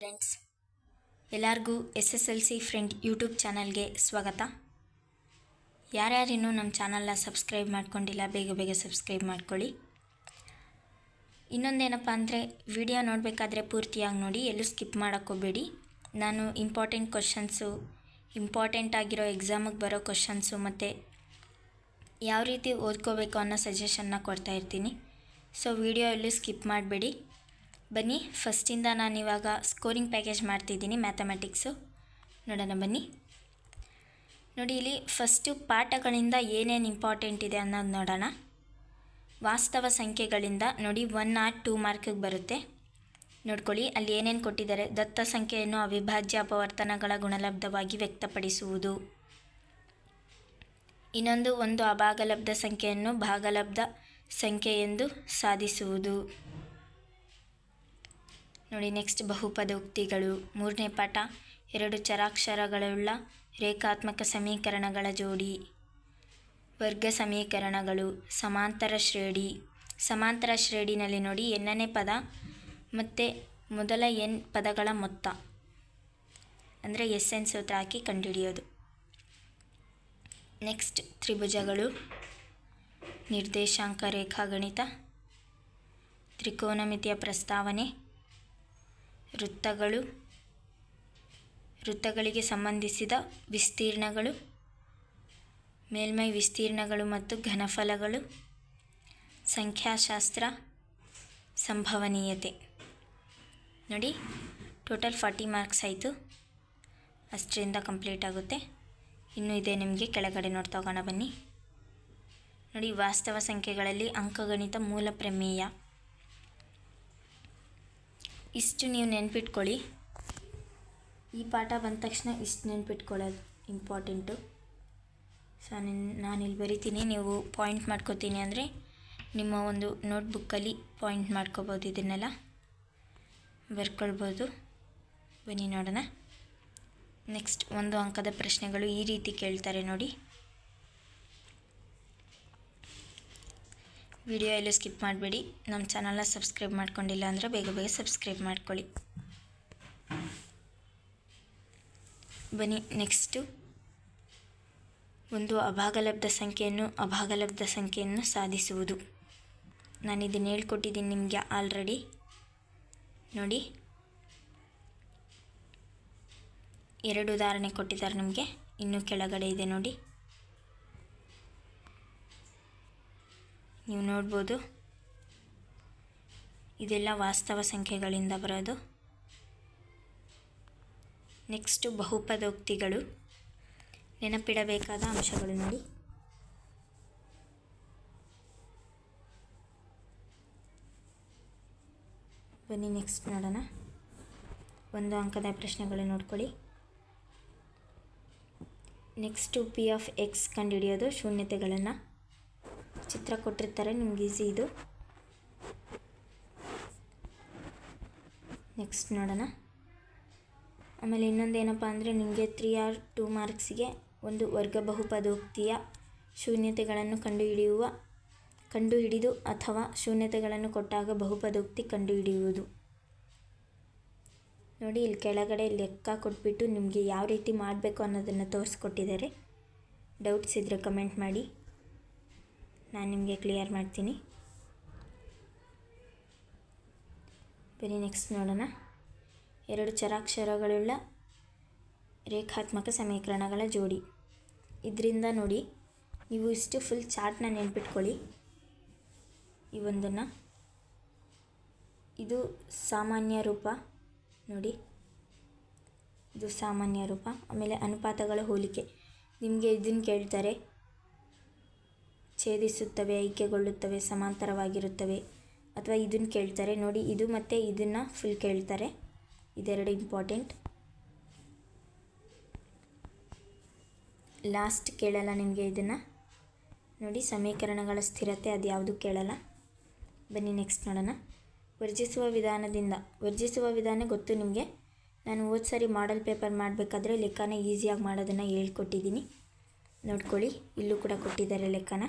Friends, ಎಲ್ಲರಿಗೂ SSLC friend YouTube ಚಾನಲ್ಗೆ ಸ್ವಾಗತ. ಯಾರ್ಯಾರಿನ್ನೂ ನಮ್ಮ ಚಾನಲ್ನ ಸಬ್ಸ್ಕ್ರೈಬ್ ಮಾಡ್ಕೊಂಡಿಲ್ಲ, ಬೇಗ ಬೇಗ ಸಬ್ಸ್ಕ್ರೈಬ್ ಮಾಡ್ಕೊಳ್ಳಿ. ಇನ್ನೊಂದೇನಪ್ಪ ಅಂದರೆ, ವಿಡಿಯೋ ನೋಡಬೇಕಾದ್ರೆ ಪೂರ್ತಿಯಾಗಿ ನೋಡಿ, ಎಲ್ಲೂ ಸ್ಕಿಪ್ ಮಾಡೋಕ್ಕೋಗಬೇಡಿ. ನಾನು ಇಂಪಾರ್ಟೆಂಟ್ ಆಗಿರೋ ಎಕ್ಸಾಮಿಗೆ ಬರೋ ಕ್ವಶನ್ಸು ಮತ್ತು ಯಾವ ರೀತಿ ಓದ್ಕೋಬೇಕು ಅನ್ನೋ ಸಜೆಷನ್ನ ಕೊಡ್ತಾ ಇರ್ತೀನಿ. ಸೊ ವಿಡಿಯೋ ಎಲ್ಲೂ ಸ್ಕಿಪ್ ಮಾಡಬೇಡಿ. ಬನ್ನಿ, ಫಸ್ಟಿಂದ ನಾನಿವಾಗ ಸ್ಕೋರಿಂಗ್ ಪ್ಯಾಕೇಜ್ ಮಾಡ್ತಿದ್ದೀನಿ ಮ್ಯಾಥಮೆಟಿಕ್ಸು. ನೋಡೋಣ ಬನ್ನಿ. ನೋಡಿ, ಇಲ್ಲಿ ಫಸ್ಟು ಪಾಠಗಳಿಂದ ಏನೇನು ಇಂಪಾರ್ಟೆಂಟ್ ಇದೆ ಅನ್ನೋದು ನೋಡೋಣ. ವಾಸ್ತವ ಸಂಖ್ಯೆಗಳಿಂದ ನೋಡಿ 1 or 2 ಮಾರ್ಕಿಗೆ ಬರುತ್ತೆ. ನೋಡ್ಕೊಳ್ಳಿ, ಅಲ್ಲಿ ಏನೇನು ಕೊಟ್ಟಿದ್ದಾರೆ. ದತ್ತ ಸಂಖ್ಯೆಯನ್ನು ಅವಿಭಾಜ್ಯ ಅಪವರ್ತನಗಳ ಗುಣಲಬ್ಧವಾಗಿ ವ್ಯಕ್ತಪಡಿಸುವುದು. ಇನ್ನೊಂದು, ಒಂದು ಅಭಾಗಲಬ್ಧ ಸಂಖ್ಯೆಯನ್ನು ಭಾಗಲಬ್ಧ ಸಂಖ್ಯೆ ಎಂದು ಸಾಧಿಸುವುದು. ನೋಡಿ, ನೆಕ್ಸ್ಟ್ ಬಹುಪದೋಕ್ತಿಗಳು. 3ನೇ ಪಾಠ, 2 ಚರಾಕ್ಷರಗಳುಳ್ಳ ರೇಖಾತ್ಮಕ ಸಮೀಕರಣಗಳ ಜೋಡಿ. ವರ್ಗ ಸಮೀಕರಣಗಳು. ಸಮಾಂತರ ಶ್ರೇಣಿನಲ್ಲಿ ನೋಡಿ, nನೇ ಪದ ಮತ್ತು ಮೊದಲ n ಪದಗಳ ಮೊತ್ತ ಅಂದರೆ SN ಸೂತ್ರ ಹಾಕಿ ಕಂಡುಹಿಡಿಯೋದು. ನೆಕ್ಸ್ಟ್ ತ್ರಿಭುಜಗಳು, ನಿರ್ದೇಶಾಂಕ ರೇಖಾಗಣಿತ, ತ್ರಿಕೋನಮಿತಿಯ ಪ್ರಸ್ತಾವನೆ, ವೃತ್ತಗಳಿಗೆ ಸಂಬಂಧಿಸಿದ ವಿಸ್ತೀರ್ಣಗಳು, ಮೇಲ್ಮೈ ವಿಸ್ತೀರ್ಣಗಳು ಮತ್ತು ಘನಫಲಗಳು, ಸಂಖ್ಯಾಶಾಸ್ತ್ರ, ಸಂಭವನೀಯತೆ. ನೋಡಿ, ಟೋಟಲ್ 40 ಮಾರ್ಕ್ಸ್ ಆಯಿತು. ಅಷ್ಟರಿಂದ ಕಂಪ್ಲೀಟ್ ಆಗುತ್ತೆ. ಇನ್ನೂ ಇದೆ ನಿಮಗೆ, ಕೆಳಗಡೆ ನೋಡ್ತಾ ಹೋಗೋಣ ಬನ್ನಿ. ನೋಡಿ, ವಾಸ್ತವ ಸಂಖ್ಯೆಗಳಲ್ಲಿ ಅಂಕಗಣಿತ ಮೂಲ ಪ್ರಮೇಯ. ಇಷ್ಟು ನೀವು ನೆನ್ಪಿಟ್ಕೊಳ್ಳಿ. ಈ ಪಾಠ ಬಂದ ತಕ್ಷಣ ಇಷ್ಟು ನೆನ್ಪಿಟ್ಕೊಳ್ಳೋದು ಇಂಪಾರ್ಟೆಂಟು. ಸೊ ನಾನಿಲ್ಲಿ ಬರಿತೀನಿ, ನೀವು ಪಾಯಿಂಟ್ ಮಾಡ್ಕೋತೀನಿ ಅಂದರೆ ನಿಮ್ಮ ಒಂದು ನೋಟ್ಬುಕ್ಕಲ್ಲಿ ಪಾಯಿಂಟ್ ಮಾಡ್ಕೋಬೋದು. ಇದನ್ನೆಲ್ಲ ಬರ್ಕೊಳ್ಬೋದು. ಬನ್ನಿ ನೋಡೋಣ. ನೆಕ್ಸ್ಟ್, 1 ಅಂಕದ ಪ್ರಶ್ನೆಗಳು ಈ ರೀತಿ ಕೇಳ್ತಾರೆ ನೋಡಿ. ವಿಡಿಯೋ ಎಲ್ಲೂ ಸ್ಕಿಪ್ ಮಾಡಬೇಡಿ. ನಮ್ಮ ಚಾನಲ್ನ ಸಬ್ಸ್ಕ್ರೈಬ್ ಮಾಡ್ಕೊಂಡಿಲ್ಲ ಅಂದರೆ ಬೇಗ ಬೇಗ ಸಬ್ಸ್ಕ್ರೈಬ್ ಮಾಡ್ಕೊಳ್ಳಿ. ಬನ್ನಿ, ನೆಕ್ಸ್ಟು, ಒಂದು ಅಭಾಗಲಬ್ಧ ಸಂಖ್ಯೆಯನ್ನು ಸಾಧಿಸುವುದು. ನಾನು ಇದನ್ನು ಹೇಳ್ಕೊಟ್ಟಿದ್ದೀನಿ ನಿಮಗೆ ಆಲ್ರೆಡಿ. ನೋಡಿ, 2 ಉದಾಹರಣೆ ಕೊಟ್ಟಿದ್ದಾರೆ ನಿಮಗೆ. ಇನ್ನೂ ಕೆಳಗಡೆ ಇದೆ ನೋಡಿ, ನೀವು ನೋಡ್ಬೋದು. ಇದೆಲ್ಲ ವಾಸ್ತವ ಸಂಖ್ಯೆಗಳಿಂದ ಬರೋದು. ನೆಕ್ಸ್ಟು ಬಹುಪದೋಕ್ತಿಗಳು. ನೆನಪಿಡಬೇಕಾದ ಅಂಶಗಳು ನೋಡಿ. ಬನ್ನಿ ನೆಕ್ಸ್ಟ್ ನೋಡೋಣ. 1 ಅಂಕದ ಪ್ರಶ್ನೆಗಳು ನೋಡ್ಕೊಳ್ಳಿ. Next P(x) ಕಂಡುಹಿಡಿಯೋದು. ಶೂನ್ಯತೆಗಳನ್ನು ಚಿತ್ರ ಕೊಟ್ಟಿರ್ತಾರೆ, ನಿಮ್ಗೆ ಈಸಿ ಇದು. ನೆಕ್ಸ್ಟ್ ನೋಡೋಣ. ಆಮೇಲೆ ಇನ್ನೊಂದೇನಪ್ಪ ಅಂದರೆ, ನಿಮಗೆ 3 or 2 ಮಾರ್ಕ್ಸಿಗೆ ಒಂದು ವರ್ಗ ಬಹುಪದೋಕ್ತಿಯ ಶೂನ್ಯತೆಗಳನ್ನು ಕಂಡುಹಿಡಿದು ಅಥವಾ ಶೂನ್ಯತೆಗಳನ್ನು ಕೊಟ್ಟಾಗ ಬಹುಪದೋಕ್ತಿ ಕಂಡುಹಿಡಿಯುವುದು. ನೋಡಿ, ಇಲ್ಲಿ ಕೆಳಗಡೆ ಲೆಕ್ಕ ಕೊಟ್ಬಿಟ್ಟು ನಿಮಗೆ ಯಾವ ರೀತಿ ಮಾಡಬೇಕು ಅನ್ನೋದನ್ನು ತೋರಿಸ್ಕೊಟ್ಟಿದ್ದಾರೆ. ಡೌಟ್ಸ್ ಇದ್ದರೆ ಕಮೆಂಟ್ ಮಾಡಿ, ನಾನು ನಿಮಗೆ ಕ್ಲಿಯರ್ ಮಾಡ್ತೀನಿ. ಬನ್ನಿ ನೆಕ್ಸ್ಟ್ ನೋಡೋಣ. 2 ಚರಾಕ್ಷರಗಳುಳ್ಳ ರೇಖಾತ್ಮಕ ಸಮೀಕರಣಗಳ ಜೋಡಿ. ಇದರಿಂದ ನೋಡಿ, ನೀವು ಇಷ್ಟು ಫುಲ್ ಚಾರ್ಟ್ನ ನೆನ್ಪಿಟ್ಕೊಳ್ಳಿ. ಈ ಒಂದನ್ನು, ಇದು ಸಾಮಾನ್ಯ ರೂಪ ನೋಡಿ, ಇದು ಸಾಮಾನ್ಯ ರೂಪ. ಆಮೇಲೆ ಅನುಪಾತಗಳ ಹೋಲಿಕೆ. ನಿಮಗೆ ಇದನ್ನು ಕೇಳ್ತಾರೆ, ಛೇದಿಸುತ್ತವೆ, ಐಕ್ಯಗೊಳ್ಳುತ್ತವೆ, ಸಮಾಂತರವಾಗಿರುತ್ತವೆ, ಅಥವಾ ಇದನ್ನು ಕೇಳ್ತಾರೆ ನೋಡಿ. ಇದು ಮತ್ತು ಇದನ್ನು ಫುಲ್ ಕೇಳ್ತಾರೆ. ಇದೆರಡು ಇಂಪಾರ್ಟೆಂಟ್. ಲಾಸ್ಟ್ ಕೇಳಲ್ಲ ನಿಮಗೆ ಇದನ್ನು ನೋಡಿ. ಸಮೀಕರಣಗಳ ಸ್ಥಿರತೆ ಅದು ಯಾವುದು ಕೇಳಲ್ಲ. ಬನ್ನಿ ನೆಕ್ಸ್ಟ್ ನೋಡೋಣ. ವರ್ಜಿಸುವ ವಿಧಾನ ಗೊತ್ತು ನಿಮಗೆ. ನಾನು ಹೋದ ಸರಿ ಮಾಡೆಲ್ ಪೇಪರ್ ಮಾಡಬೇಕಾದ್ರೆ ಲೆಕ್ಕನ ಈಸಿಯಾಗಿ ಮಾಡೋದನ್ನು ಹೇಳ್ಕೊಟ್ಟಿದ್ದೀನಿ. ನೋಡ್ಕೊಳ್ಳಿ, ಇಲ್ಲೂ ಕೂಡ ಕೊಟ್ಟಿದ್ದಾರೆ ಲೆಕ್ಕನ.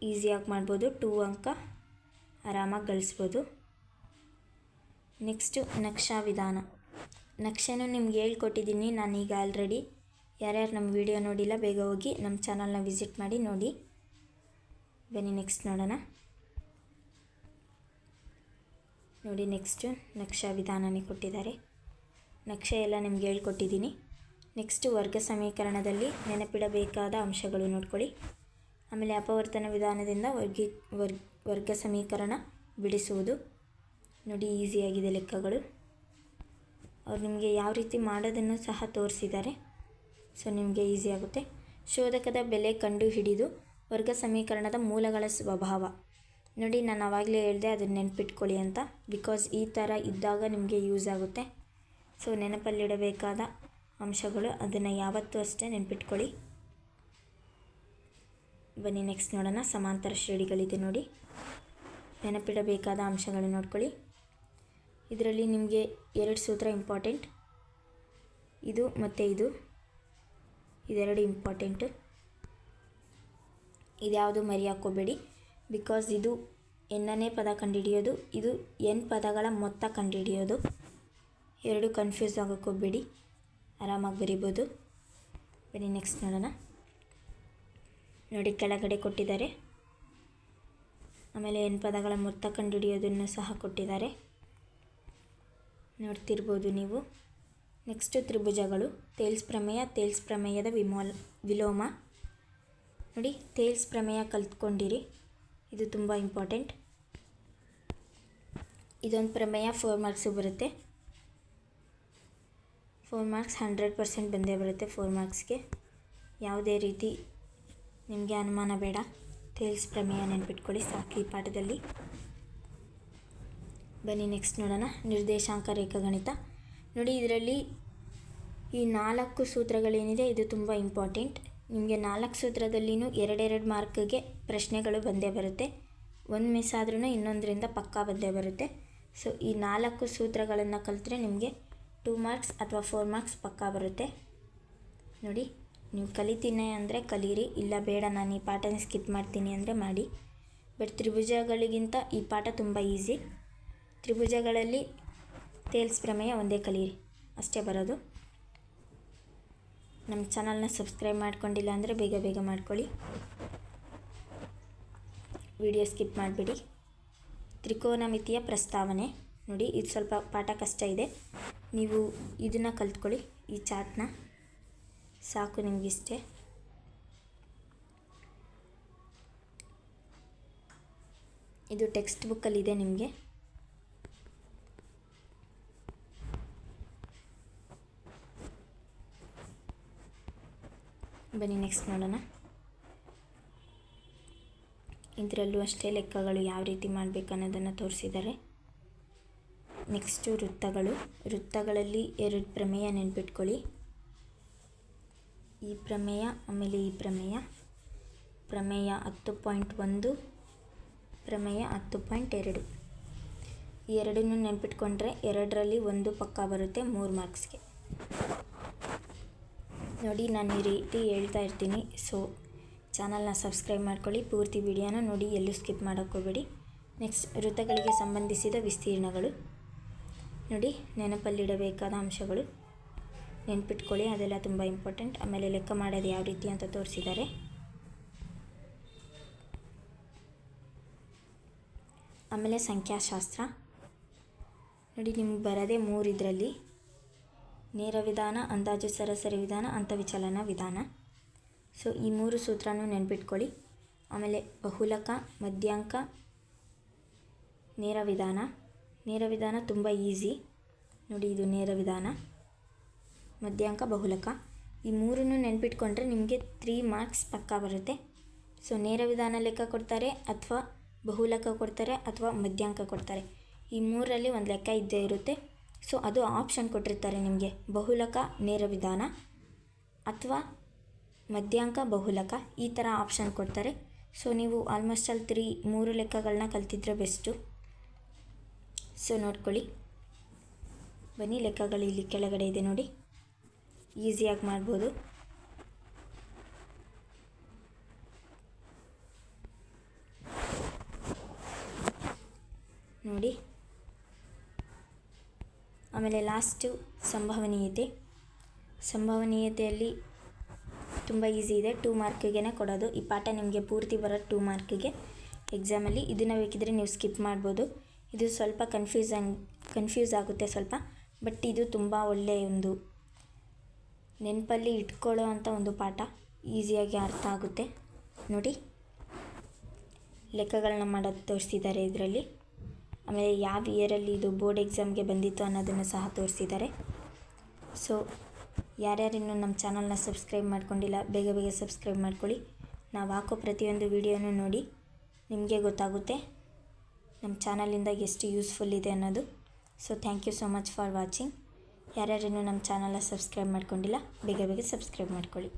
ಈಸಿಯಾಗಿ ಮಾಡ್ಬೋದು. 2 ಅಂಕ ಆರಾಮಾಗಿ ಗಳಿಸ್ಬೋದು. ನೆಕ್ಸ್ಟು ನಕ್ಷಾ ವಿಧಾನ. ನಕ್ಷೆನೂ ನಿಮ್ಗೆ ಹೇಳ್ಕೊಟ್ಟಿದ್ದೀನಿ ನಾನೀಗ ಆಲ್ರೆಡಿ. ಯಾರ್ಯಾರು ನಮ್ಮ ವಿಡಿಯೋ ನೋಡಿಲ್ಲ ಬೇಗ ಹೋಗಿ ನಮ್ಮ ಚಾನಲ್ನ ವಿಸಿಟ್ ಮಾಡಿ ನೋಡಿ. ಬನ್ನಿ ನೆಕ್ಸ್ಟ್ ನೋಡೋಣ. ನೋಡಿ ನೆಕ್ಸ್ಟು ನಕ್ಷಾ ವಿಧಾನನೇ ಕೊಟ್ಟಿದ್ದಾರೆ. ನಕ್ಷೆ ಎಲ್ಲ ನಿಮ್ಗೆ ಹೇಳ್ಕೊಟ್ಟಿದ್ದೀನಿ. ನೆಕ್ಸ್ಟು ವರ್ಗ ಸಮೀಕರಣದಲ್ಲಿ ನೆನಪಿಡಬೇಕಾದ ಅಂಶಗಳು ನೋಡ್ಕೊಳ್ಳಿ. ಆಮೇಲೆ ಅಪವರ್ತನ ವಿಧಾನದಿಂದ ವರ್ಗ ಸಮೀಕರಣ ಬಿಡಿಸುವುದು. ನೋಡಿ ಈಸಿಯಾಗಿದೆ ಲೆಕ್ಕಗಳು. ಅವ್ರು ನಿಮಗೆ ಯಾವ ರೀತಿ ಮಾಡೋದನ್ನು ಸಹ ತೋರಿಸಿದ್ದಾರೆ. ಸೊ ನಿಮಗೆ ಈಸಿ ಆಗುತ್ತೆ. ಶೋಧಕದ ಬೆಲೆ ಕಂಡು ಹಿಡಿದು ವರ್ಗ ಸಮೀಕರಣದ ಮೂಲಗಳ ಸ್ವಭಾವ. ನೋಡಿ ನಾನು ಆವಾಗಲೇ ಹೇಳಿದೆ ಅದನ್ನು ನೆನಪಿಟ್ಕೊಳ್ಳಿ ಅಂತ. ಬಿಕಾಸ್ ಈ ಥರ ಇದ್ದಾಗ ನಿಮಗೆ ಯೂಸ್ ಆಗುತ್ತೆ. ಸೊ ನೆನಪಲ್ಲಿಡಬೇಕಾದ ಅಂಶಗಳು ಅದನ್ನು ಯಾವತ್ತೂ ಅಷ್ಟೇ ನೆನಪಿಟ್ಕೊಳ್ಳಿ. ಬನ್ನಿ ನೆಕ್ಸ್ಟ್ ನೋಡೋಣ. ಸಮಾಂತರ ಶ್ರೇಣಿಗಳಿದೆ ನೋಡಿ. ನೆನಪಿಡಬೇಕಾದ ಅಂಶಗಳು ನೋಡ್ಕೊಳ್ಳಿ. ಇದರಲ್ಲಿ ನಿಮಗೆ 2 ಸೂತ್ರ ಇಂಪಾರ್ಟೆಂಟ್. ಇದು ಮತ್ತು ಇದೆರಡು ಇಂಪಾರ್ಟೆಂಟು. ಇದ್ಯಾವುದು ಮರಿ ಹಾಕ್ಕೋಬೇಡಿ. ಬಿಕಾಸ್ ಇದು ಎನ್ನನೇ ಪದ ಕಂಡುಹಿಡಿಯೋದು, ಇದು ಎನ್ ಪದಗಳ ಮೊತ್ತ ಕಂಡುಹಿಡಿಯೋದು. ಎರಡು ಕನ್ಫ್ಯೂಸ್ ಆಗೋಕ್ಕೋಗ್ಬೇಡಿ, ಆರಾಮಾಗಿ ಬರಿಬೋದು. ಬನ್ನಿ ನೆಕ್ಸ್ಟ್ ನೋಡೋಣ. ನೋಡಿ ಕೆಳಗಡೆ ಕೊಟ್ಟಿದ್ದಾರೆ. ಆಮೇಲೆ ಎನ್ ಪದಗಳ ಮೊತ್ತ ಕಂಡುಹಿಡಿಯೋದನ್ನು ಸಹ ಕೊಟ್ಟಿದ್ದಾರೆ, ನೋಡ್ತಿರ್ಬೋದು ನೀವು. ನೆಕ್ಸ್ಟು ತ್ರಿಭುಜಗಳು. ತೇಲ್ಸ್ ಪ್ರಮೇಯದ ವಿಲೋಮ. ನೋಡಿ ತೇಲ್ಸ್ ಪ್ರಮೇಯ ಕಲ್ತ್ಕೊಂಡಿರಿ, ಇದು ತುಂಬ ಇಂಪಾರ್ಟೆಂಟ್. ಇದೊಂದು ಪ್ರಮೇಯ 4 ಮಾರ್ಕ್ಸು ಬರುತ್ತೆ. 4 ಮಾರ್ಕ್ಸ್ 100% ಬಂದೇ ಬರುತ್ತೆ. 4 ಮಾರ್ಕ್ಸ್ಗೆ ಯಾವುದೇ ರೀತಿ ನಿಮಗೆ ಅನುಮಾನ ಬೇಡ. ತೇಲ್ಸ್ ಪ್ರಮೇಯ ನೆನ್ಪಿಟ್ಕೊಳ್ಳಿ ಸಾಕು ಈ ಪಾಠದಲ್ಲಿ. ಬನ್ನಿ ನೆಕ್ಸ್ಟ್ ನೋಡೋಣ. ನಿರ್ದೇಶಾಂಕ ರೇಖಾಗಣಿತ. ನೋಡಿ ಇದರಲ್ಲಿ ಈ 4 ಸೂತ್ರಗಳೇನಿದೆ ಇದು ತುಂಬ ಇಂಪಾರ್ಟೆಂಟ್. ನಿಮಗೆ 4 ಸೂತ್ರದಲ್ಲಿನೂ 2 ಮಾರ್ಕ್ಗೆ ಪ್ರಶ್ನೆಗಳು ಬಂದೇ ಬರುತ್ತೆ. ಒಂದು ಮಿಸ್ ಆದ್ರೂ ಇನ್ನೊಂದರಿಂದ ಪಕ್ಕಾ ಬಂದೇ ಬರುತ್ತೆ. ಸೊ ಈ 4 ಸೂತ್ರಗಳನ್ನು ಕಲಿತ್ರೆ ನಿಮಗೆ 2 ಮಾರ್ಕ್ಸ್ ಅಥವಾ 4 ಮಾರ್ಕ್ಸ್ ಪಕ್ಕಾ ಬರುತ್ತೆ. ನೋಡಿ ನೀವು ಕಲಿತೀನಿ ಅಂದರೆ ಕಲೀರಿ, ಇಲ್ಲ ಬೇಡ ನಾನು ಈ ಪಾಠನ ಸ್ಕಿಪ್ ಮಾಡ್ತೀನಿ ಅಂದರೆ ಮಾಡಿ. ಬಟ್ ತ್ರಿಭುಜಗಳಿಗಿಂತ ಈ ಪಾಠ ತುಂಬ ಈಸಿ. ತ್ರಿಭುಜಗಳಲ್ಲಿ ತೇಲ್ಸ್ ಪ್ರಮೇಯ ಒಂದೇ ಕಲೀರಿ, ಅಷ್ಟೇ ಬರೋದು. ನಮ್ಮ ಚಾನಲ್ನ ಸಬ್ಸ್ಕ್ರೈಬ್ ಮಾಡ್ಕೊಂಡಿಲ್ಲ ಅಂದರೆ ಬೇಗ ಮಾಡ್ಕೊಳ್ಳಿ. ವಿಡಿಯೋ ಸ್ಕಿಪ್ ಮಾಡಿಬಿಡಿ. ತ್ರಿಕೋನಮಿತಿಯ ಪ್ರಸ್ತಾವನೆ. ನೋಡಿ ಇದು ಸ್ವಲ್ಪ ಪಾಠ ಕಷ್ಟ ಇದೆ, ನೀವು ಇದನ್ನು ಕಲ್ತ್ಕೊಳ್ಳಿ, ಈ ಚಾರ್ಟ್ನ ಸಾಕು ನಿಮಗಿಷ್ಟೇ. ಇದು ಟೆಕ್ಸ್ಟ್ ಬುಕ್ಕಲ್ಲಿದೆ ನಿಮಗೆ. ಬನ್ನಿ ನೆಕ್ಸ್ಟ್ ನೋಡೋಣ. ಇದರಲ್ಲೂ ಅಷ್ಟೇ ಲೆಕ್ಕಗಳು ಯಾವ ರೀತಿ ಮಾಡಬೇಕು ಅನ್ನೋದನ್ನು ತೋರಿಸಿದ್ದಾರೆ. ನೆಕ್ಸ್ಟು ವೃತ್ತಗಳಲ್ಲಿ 2 ಪ್ರಮೇಯ ನೆನ್ಪಿಟ್ಕೊಳ್ಳಿ. ಈ ಪ್ರಮೇಯ ಆಮೇಲೆ ಈ ಪ್ರಮೇಯ 10.1, ಪ್ರಮೇಯ 10.2. ಈ ಎರಡನ್ನೂ ನೆನ್ಪಿಟ್ಕೊಂಡ್ರೆ 2ರಲ್ಲಿ 1 ಪಕ್ಕಾ ಬರುತ್ತೆ 3 ಮಾರ್ಕ್ಸ್ಗೆ. ನೋಡಿ ನಾನು ಈ ರೀತಿ ಹೇಳ್ತಾ ಇರ್ತೀನಿ. ಸೊ ಚಾನಲ್ನ ಸಬ್ಸ್ಕ್ರೈಬ್ ಮಾಡ್ಕೊಳ್ಳಿ, ಪೂರ್ತಿ ವಿಡಿಯೋನ ನೋಡಿ, ಎಲ್ಲೂ ಸ್ಕಿಪ್ ಮಾಡೋಕ್ಕೋಗ್ಬೇಡಿ. ನೆಕ್ಸ್ಟ್ ವೃತ್ತಗಳಿಗೆ ಸಂಬಂಧಿಸಿದ ವಿಸ್ತೀರ್ಣಗಳು. ನೋಡಿ ನೆನಪಲ್ಲಿಡಬೇಕಾದ ಅಂಶಗಳು ನೆನ್ಪಿಟ್ಕೊಳ್ಳಿ, ಅದೆಲ್ಲ ತುಂಬ ಇಂಪಾರ್ಟೆಂಟ್. ಆಮೇಲೆ ಲೆಕ್ಕ ಮಾಡೋದು ಯಾವ ರೀತಿ ಅಂತ ತೋರಿಸಿದ್ದಾರೆ. ಆಮೇಲೆ ಸಂಖ್ಯಾಶಾಸ್ತ್ರ. ನೋಡಿ ನಿಮ್ಗೆ ಬರೋದೇ 3 ಇದರಲ್ಲಿ: ನೇರ ವಿಧಾನ, ಅಂದಾಜು ಸರಾಸರಿ ವಿಧಾನ, ಅಂತವಿಚಲನ ವಿಧಾನ. ಸೊ ಈ 3 ಸೂತ್ರನೂ ನೆನ್ಪಿಟ್ಕೊಳ್ಳಿ. ಆಮೇಲೆ ಬಹುಲಕ, ಮಧ್ಯಾಂಕ, ನೇರ ವಿಧಾನ ತುಂಬ ಈಸಿ. ನೋಡಿ ಇದು ನೇರ ವಿಧಾನ, ಮಧ್ಯಾಂಕ, ಬಹುಲಕ. ಈ 3ನೂ ನೆನ್ಪಿಟ್ಕೊಂಡ್ರೆ ನಿಮಗೆ 3 ಮಾರ್ಕ್ಸ್ ಪಕ್ಕಾ ಬರುತ್ತೆ. ಸೊ ನೇರ ವಿಧಾನ ಲೆಕ್ಕ ಕೊಡ್ತಾರೆ, ಅಥವಾ ಬಹುಲಕ ಕೊಡ್ತಾರೆ, ಅಥವಾ ಮಧ್ಯಾಂಕ ಕೊಡ್ತಾರೆ. ಈ 3ರಲ್ಲಿ ಒಂದು ಲೆಕ್ಕ ಇದ್ದೇ ಇರುತ್ತೆ. ಸೊ ಅದು ಆಪ್ಷನ್ ಕೊಟ್ಟಿರ್ತಾರೆ ನಿಮಗೆ, ಬಹುಲಕ ನೇರ ವಿಧಾನ ಅಥವಾ ಮಧ್ಯಾಂಕ ಬಹುಲಕ, ಈ ಥರ ಆಪ್ಷನ್ ಕೊಡ್ತಾರೆ. ಸೊ ನೀವು ಆಲ್ಮೋಸ್ಟ್ ಆಲ್ 3 ಲೆಕ್ಕಗಳನ್ನ ಕಲ್ತಿದ್ರೆ ಬೆಸ್ಟು. ಸೊ ನೋಡ್ಕೊಳ್ಳಿ. ಬನ್ನಿ ಲೆಕ್ಕಗಳು ಇಲ್ಲಿ ಕೆಳಗಡೆ ಇದೆ ನೋಡಿ, ಈಸಿಯಾಗಿ ಮಾಡ್ಬೋದು. ನೋಡಿ ಆಮೇಲೆ ಲಾಸ್ಟು ಸಂಭವನೀಯತೆ. ಸಂಭವನೀಯತೆಯಲ್ಲಿ ತುಂಬ ಈಸಿ ಇದೆ, 2 ಮಾರ್ಕಿಗೆ ಕೊಡೋದು. ಈ ಪಾಠ ನಿಮಗೆ ಪೂರ್ತಿ ಬರೋದು 2 ಮಾರ್ಕಿಗೆ ಎಕ್ಸಾಮಲ್ಲಿ. ಇದನ್ನು ಬೇಕಿದ್ರೆ ನೀವು ಸ್ಕಿಪ್ ಮಾಡ್ಬೋದು. ಇದು ಸ್ವಲ್ಪ ಕನ್ಫ್ಯೂಸ್ ಆಗುತ್ತೆ ಸ್ವಲ್ಪ, ಬಟ್ ಇದು ತುಂಬ ಒಳ್ಳೆಯ ಒಂದು ನೆನಪಲ್ಲಿ ಇಟ್ಕೊಳ್ಳೋ ಅಂಥ ಒಂದು ಪಾಠ, ಈಸಿಯಾಗಿ ಅರ್ಥ ಆಗುತ್ತೆ. ನೋಡಿ, ಲೆಕ್ಕಗಳನ್ನ ಮಾಡೋದು ತೋರಿಸಿದ್ದಾರೆ ಇದರಲ್ಲಿ. ಆಮೇಲೆ ಯಾವ ಇಯರಲ್ಲಿ ಇದು ಬೋರ್ಡ್ ಎಕ್ಸಾಮ್ಗೆ ಬಂದಿತ್ತು ಅನ್ನೋದನ್ನು ಸಹ ತೋರಿಸಿದ್ದಾರೆ. ಸೊ ಯಾರ್ಯಾರಿನ್ನೂ ನಮ್ಮ ಚಾನಲ್ನ ಸಬ್ಸ್ಕ್ರೈಬ್ ಮಾಡ್ಕೊಂಡಿಲ್ಲ, ಬೇಗ ಬೇಗ ಸಬ್ಸ್ಕ್ರೈಬ್ ಮಾಡ್ಕೊಳ್ಳಿ. ನಾವು ಹಾಕೋ ಪ್ರತಿಯೊಂದು ವೀಡಿಯೋನೂ ನೋಡಿ, ನಿಮಗೆ ಗೊತ್ತಾಗುತ್ತೆ ನಮ್ಮ ಚಾನಲಿಂದ ಎಷ್ಟು ಯೂಸ್ಫುಲ್ ಇದೆ ಅನ್ನೋದು. So thank you so much for watching. ಯಾರ್ಯಾರಿನ್ನೂ ನಮ್ಮ ಚಾನಲ್ನ ಸಬ್ಸ್ಕ್ರೈಬ್ ಮಾಡ್ಕೊಂಡಿಲ್ಲ, ಬೇಗ ಬೇಗ ಸಬ್ಸ್ಕ್ರೈಬ್ ಮಾಡ್ಕೊಳ್ಳಿ.